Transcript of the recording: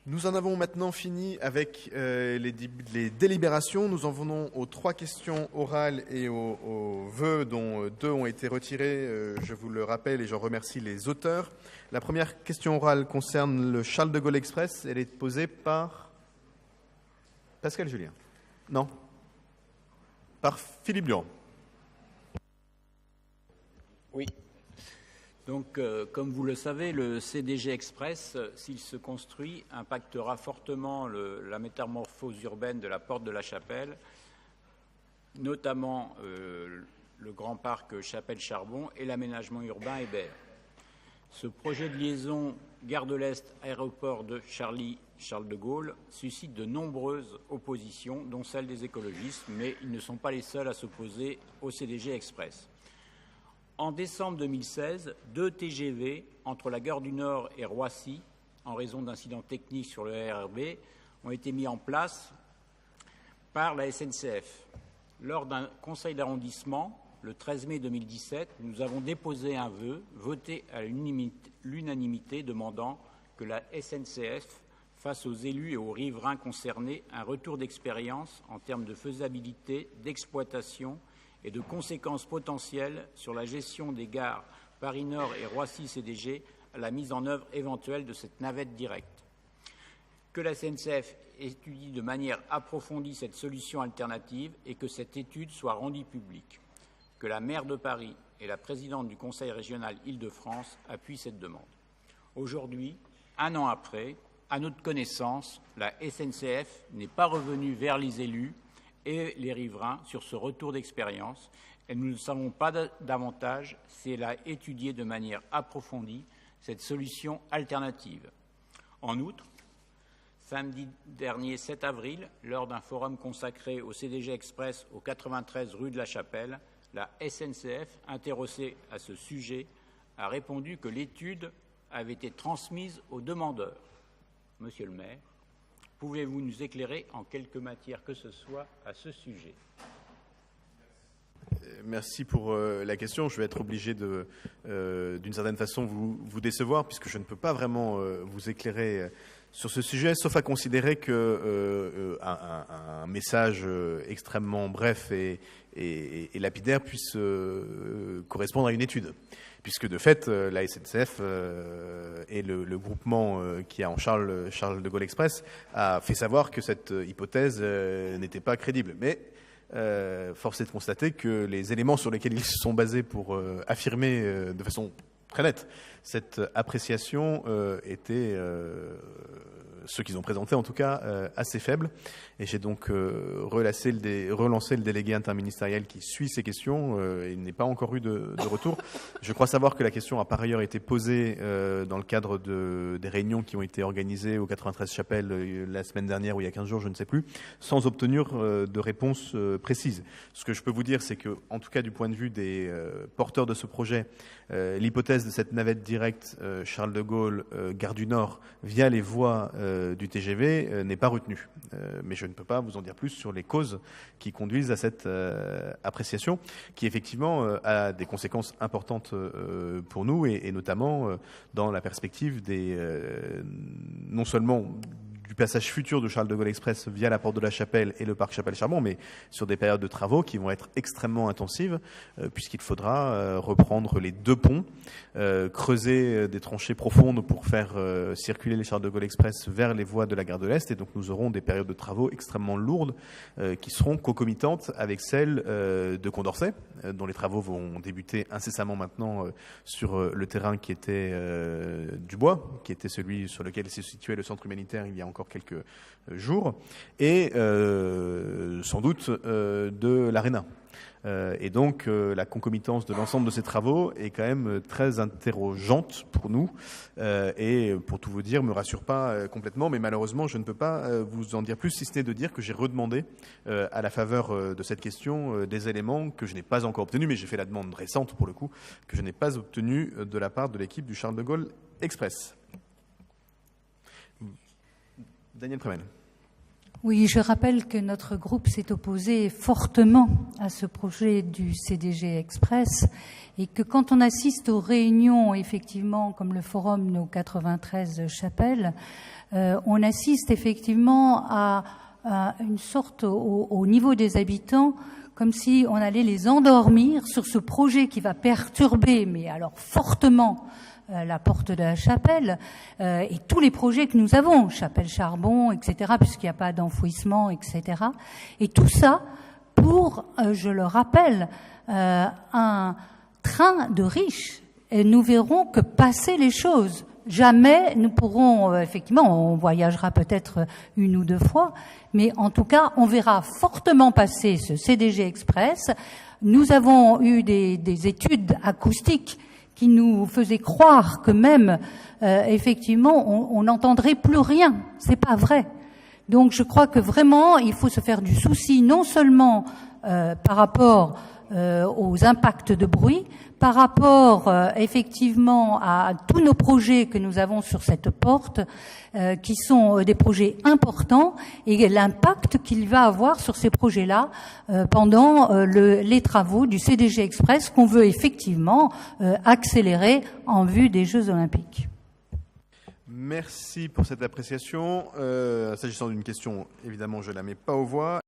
Nous en avons maintenant fini avec les délibérations. Nous en venons aux 3 questions orales et aux vœux dont 2 ont été retirés. Je vous le rappelle et j'en remercie les auteurs. La première question orale concerne le Charles de Gaulle Express. Elle est posée par Pascal Julien. Non. Par Philippe Durand. Oui. Donc, comme vous le savez, le CDG Express, s'il se construit, impactera fortement la métamorphose urbaine de la Porte de la Chapelle, notamment le grand parc Chapelle-Charbon et l'aménagement urbain Hébert. Ce projet de liaison Gare de l'Est, aéroport de Charles de Gaulle suscite de nombreuses oppositions, dont celle des écologistes, mais ils ne sont pas les seuls à s'opposer au CDG Express. En décembre 2016, 2 TGV entre la gare du Nord et Roissy, en raison d'incidents techniques sur le RER B, ont été mis en place par la SNCF. Lors d'un conseil d'arrondissement, le 13 mai 2017, nous avons déposé un vœu, voté à l'unanimité, demandant que la SNCF fasse aux élus et aux riverains concernés un retour d'expérience en termes de faisabilité, d'exploitation et de conséquences potentielles sur la gestion des gares Paris-Nord et Roissy-CDG à la mise en œuvre éventuelle de cette navette directe. Que la SNCF étudie de manière approfondie cette solution alternative et que cette étude soit rendue publique. Que la maire de Paris et la présidente du Conseil régional Île-de-France appuient cette demande. Aujourd'hui, 1 an après, à notre connaissance, la SNCF n'est pas revenue vers les élus et les riverains sur ce retour d'expérience, et nous ne savons pas davantage si elle a étudié de manière approfondie cette solution alternative. En outre, samedi dernier 7 avril, lors d'un forum consacré au CDG Express au 93 rue de la Chapelle, la SNCF, interrogée à ce sujet, a répondu que l'étude avait été transmise aux demandeurs. Monsieur le maire, pouvez-vous nous éclairer en quelque matière que ce soit à ce sujet? Merci pour la question. Je vais être obligé d'une certaine façon, vous décevoir, puisque je ne peux pas vraiment vous éclairer sur ce sujet, sauf à considérer que un message extrêmement bref et lapidaire puisse correspondre à une étude. Puisque de fait, la SNCF et le groupement qui a en Charles de Gaulle Express a fait savoir que cette hypothèse n'était pas crédible. Mais force est de constater que les éléments sur lesquels ils se sont basés pour affirmer de façon très nette cette appréciation étaient, ceux qu'ils ont présentés en tout cas, assez faibles. Et j'ai donc relancé le délégué interministériel qui suit ces questions. Il n'est pas encore eu de retour. Je crois savoir que la question a par ailleurs été posée dans le cadre des réunions qui ont été organisées au 93 Chapelle la semaine dernière ou il y a 15 jours, je ne sais plus, sans obtenir de réponse précise. Ce que je peux vous dire, c'est que, en tout cas du point de vue des porteurs de ce projet, l'hypothèse de cette navette directe Charles de Gaulle, Gare du Nord, via les voies du TGV n'est pas retenue. Mais je ne peux pas vous en dire plus sur les causes qui conduisent à cette appréciation, qui effectivement a des conséquences importantes pour nous, et notamment dans la perspective non seulement du passage futur de Charles de Gaulle Express via la Porte de la Chapelle et le parc Chapelle-Charbon, mais sur des périodes de travaux qui vont être extrêmement intensives, puisqu'il faudra reprendre les 2 ponts, creuser des tranchées profondes pour faire circuler les Charles de Gaulle Express vers les voies de la gare de l'Est, et donc nous aurons des périodes de travaux extrêmement lourdes qui seront concomitantes avec celles de Condorcet, dont les travaux vont débuter incessamment maintenant sur le terrain qui était du bois, qui était celui sur lequel se situait le centre humanitaire il y a encore quelques jours, et sans doute de l'Arena. Et donc la concomitance de l'ensemble de ces travaux est quand même très interrogeante pour nous, et pour tout vous dire, me rassure pas complètement, mais malheureusement je ne peux pas vous en dire plus, si ce n'est de dire que j'ai redemandé à la faveur de cette question des éléments que je n'ai pas encore obtenus, mais j'ai fait la demande récente pour le coup, que je n'ai pas obtenue de la part de l'équipe du Charles de Gaulle Express. Daniel Prémel. Oui, je rappelle que notre groupe s'est opposé fortement à ce projet du CDG Express et que quand on assiste aux réunions, effectivement, comme le forum Nos 93 chapelles, on assiste effectivement à une sorte, au niveau des habitants, comme si on allait les endormir sur ce projet qui va perturber, mais alors fortement, la porte de la chapelle et tous les projets que nous avons, chapelle Charbon, etc., puisqu'il n'y a pas d'enfouissement, etc. Et tout ça pour, je le rappelle, un train de riches. Et nous verrons que passer les choses. Jamais nous pourrons, effectivement, on voyagera peut-être une ou deux fois, mais en tout cas, on verra fortement passer ce CDG Express. Nous avons eu des études acoustiques qui nous faisaient croire que même, effectivement, on n'entendrait plus rien. C'est pas vrai. Donc, je crois que vraiment, il faut se faire du souci, non seulement par rapport aux impacts de bruit, par rapport effectivement à tous nos projets que nous avons sur cette porte, qui sont des projets importants, et l'impact qu'il va avoir sur ces projets-là pendant les travaux du CDG Express qu'on veut effectivement accélérer en vue des Jeux Olympiques. Merci pour cette appréciation. S'agissant d'une question, évidemment, je ne la mets pas aux voix.